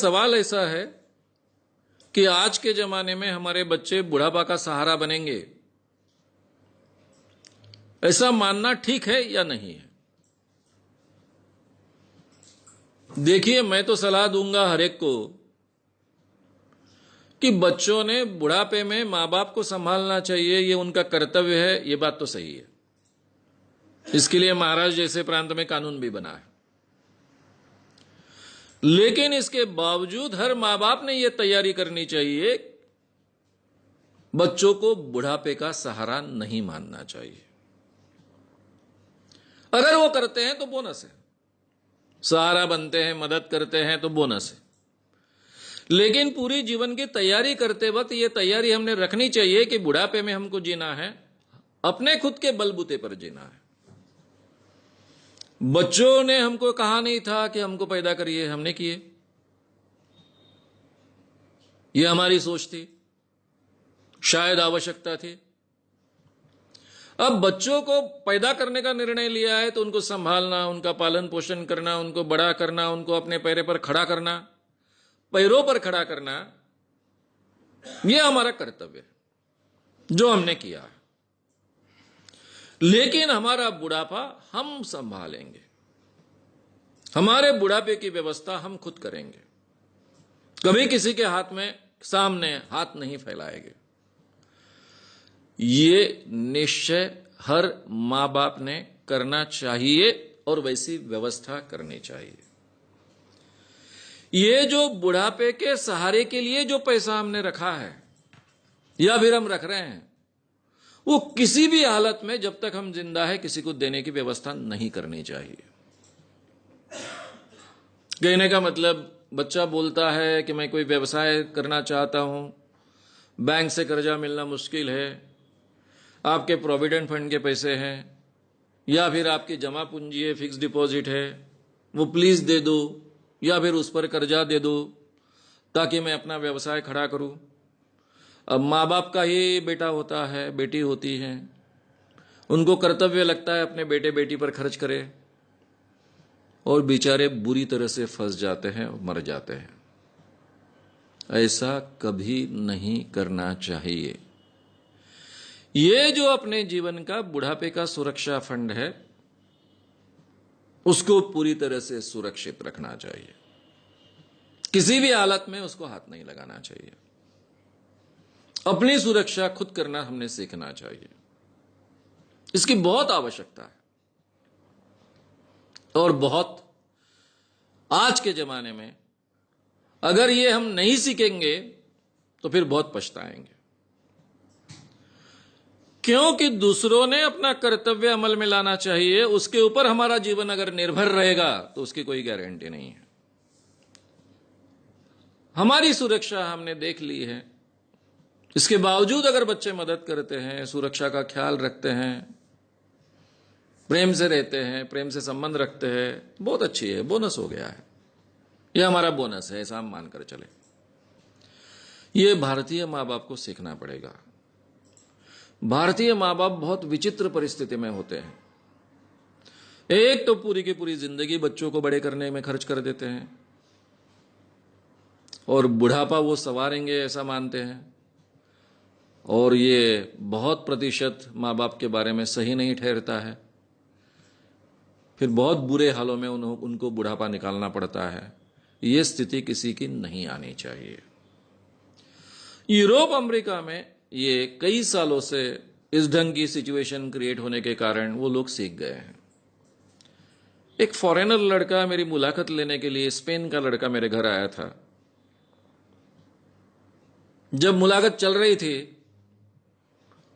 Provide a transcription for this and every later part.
सवाल ऐसा है कि आज के जमाने में हमारे बच्चे बुढ़ापा का सहारा बनेंगे, ऐसा मानना ठीक है या नहीं है? देखिए, मैं तो सलाह दूंगा हर एक को कि बच्चों ने बुढ़ापे में मां बाप को संभालना चाहिए, ये उनका कर्तव्य है। ये बात तो सही है। इसके लिए महाराष्ट्र जैसे प्रांत में कानून भी बना है। लेकिन इसके बावजूद हर मां बाप ने यह तैयारी करनी चाहिए, बच्चों को बुढ़ापे का सहारा नहीं मानना चाहिए। अगर वो करते हैं तो बोनस है, सहारा बनते हैं, मदद करते हैं तो बोनस है। लेकिन पूरी जीवन की तैयारी करते वक्त यह तैयारी हमने रखनी चाहिए कि बुढ़ापे में हमको जीना है, अपने खुद के बलबूते पर जीना है। बच्चों ने हमको कहा नहीं था कि हमको पैदा करिए, हमने किए। यह हमारी सोच थी, शायद आवश्यकता थी। अब बच्चों को पैदा करने का निर्णय लिया है तो उनको संभालना, उनका पालन पोषण करना, उनको बड़ा करना, उनको अपने पैरों पर खड़ा करना, यह हमारा कर्तव्य है जो हमने किया है। लेकिन हमारा बुढ़ापा हम संभालेंगे, हमारे बुढ़ापे की व्यवस्था हम खुद करेंगे। कभी किसी के हाथ में सामने हाथ नहीं फैलाएंगे। ये निश्चय हर मां बाप ने करना चाहिए और वैसी व्यवस्था करनी चाहिए। ये जो बुढ़ापे के सहारे के लिए जो पैसा हमने रखा है या फिर हम रख रहे हैं, वो किसी भी हालत में जब तक हम जिंदा है किसी को देने की व्यवस्था नहीं करनी चाहिए। कहने का मतलब, बच्चा बोलता है कि मैं कोई व्यवसाय करना चाहता हूं, बैंक से कर्जा मिलना मुश्किल है, आपके प्रोविडेंट फंड के पैसे हैं या फिर आपकी जमा पूंजी है, फिक्स डिपॉजिट है, वो प्लीज दे दो या फिर उस पर कर्जा दे दो ताकि मैं अपना व्यवसाय खड़ा करूं। अब माँ बाप का ही बेटा होता है, बेटी होती है, उनको कर्तव्य लगता है अपने बेटे बेटी पर खर्च करे, और बेचारे बुरी तरह से फंस जाते हैं और मर जाते हैं। ऐसा कभी नहीं करना चाहिए। ये जो अपने जीवन का बुढ़ापे का सुरक्षा फंड है, उसको पूरी तरह से सुरक्षित रखना चाहिए। किसी भी हालत में उसको हाथ नहीं लगाना चाहिए। अपनी सुरक्षा खुद करना हमने सीखना चाहिए। इसकी बहुत आवश्यकता है और बहुत आज के जमाने में अगर ये हम नहीं सीखेंगे तो फिर बहुत पछताएंगे, क्योंकि दूसरों ने अपना कर्तव्य अमल में लाना चाहिए, उसके ऊपर हमारा जीवन अगर निर्भर रहेगा तो उसकी कोई गारंटी नहीं है। हमारी सुरक्षा हमने देख ली है, इसके बावजूद अगर बच्चे मदद करते हैं, सुरक्षा का ख्याल रखते हैं, प्रेम से रहते हैं, प्रेम से संबंध रखते हैं, बहुत अच्छी है, बोनस हो गया है। यह हमारा बोनस है, ऐसा हम मानकर चले। यह भारतीय मां बाप को सीखना पड़ेगा। भारतीय मां बाप बहुत विचित्र परिस्थिति में होते हैं। एक तो पूरी की पूरी जिंदगी बच्चों को बड़े करने में खर्च कर देते हैं और बुढ़ापा वो संवारेंगे ऐसा मानते हैं, और ये बहुत प्रतिशत मां बाप के बारे में सही नहीं ठहरता है। फिर बहुत बुरे हालों में उनको बुढ़ापा निकालना पड़ता है। ये स्थिति किसी की नहीं आनी चाहिए। यूरोप अमेरिका में ये कई सालों से इस ढंग की सिचुएशन क्रिएट होने के कारण वो लोग सीख गए हैं। एक फॉरेनर लड़का मेरी मुलाकात लेने के लिए, स्पेन का लड़का मेरे घर आया था। जब मुलाकात चल रही थी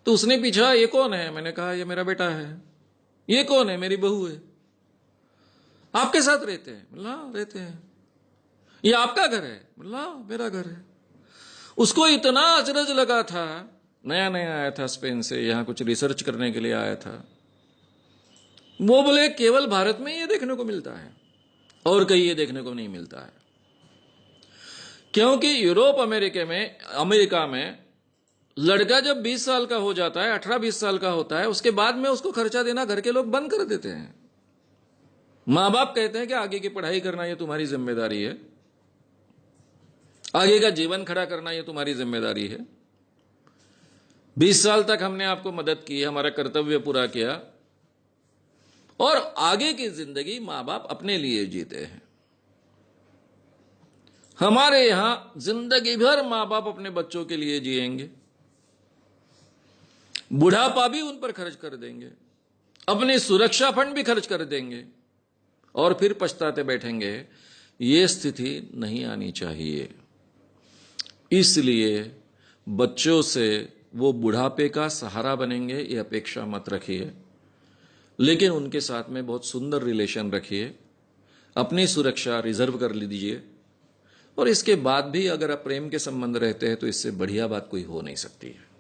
तो उसने पूछा, ये कौन है? मैंने कहा, ये मेरा बेटा है। ये कौन है? मेरी बहू है। आपके साथ रहते हैं? बोला, रहते हैं। ये आपका घर है? बोला, मेरा घर है। उसको इतना अचरज लगा था, नया नया आया था स्पेन से, यहां कुछ रिसर्च करने के लिए आया था। वो बोले, केवल भारत में ये देखने को मिलता है और कहीं ये देखने को नहीं मिलता है, क्योंकि यूरोप अमेरिका में लड़का जब 20 साल का हो जाता है, 18-20 साल का होता है, उसके बाद में उसको खर्चा देना घर के लोग बंद कर देते हैं। मां बाप कहते हैं कि आगे की पढ़ाई करना ये तुम्हारी जिम्मेदारी है, आगे का जीवन खड़ा करना ये तुम्हारी जिम्मेदारी है। 20 साल तक हमने आपको मदद की, हमारा कर्तव्य पूरा किया, और आगे की जिंदगी मां बाप अपने लिए जीते हैं। हमारे यहां जिंदगी भर मां बाप अपने बच्चों के लिए जिएंगे, बुढ़ापा भी उन पर खर्च कर देंगे, अपनी सुरक्षा फंड भी खर्च कर देंगे, और फिर पछताते बैठेंगे। ये स्थिति नहीं आनी चाहिए। इसलिए बच्चों से वो बुढ़ापे का सहारा बनेंगे ये अपेक्षा मत रखिए, लेकिन उनके साथ में बहुत सुंदर रिलेशन रखिए, अपनी सुरक्षा रिजर्व कर लीजिए, और इसके बाद भी अगर आप प्रेम के संबंध रहते हैं तो इससे बढ़िया बात कोई हो नहीं सकती है।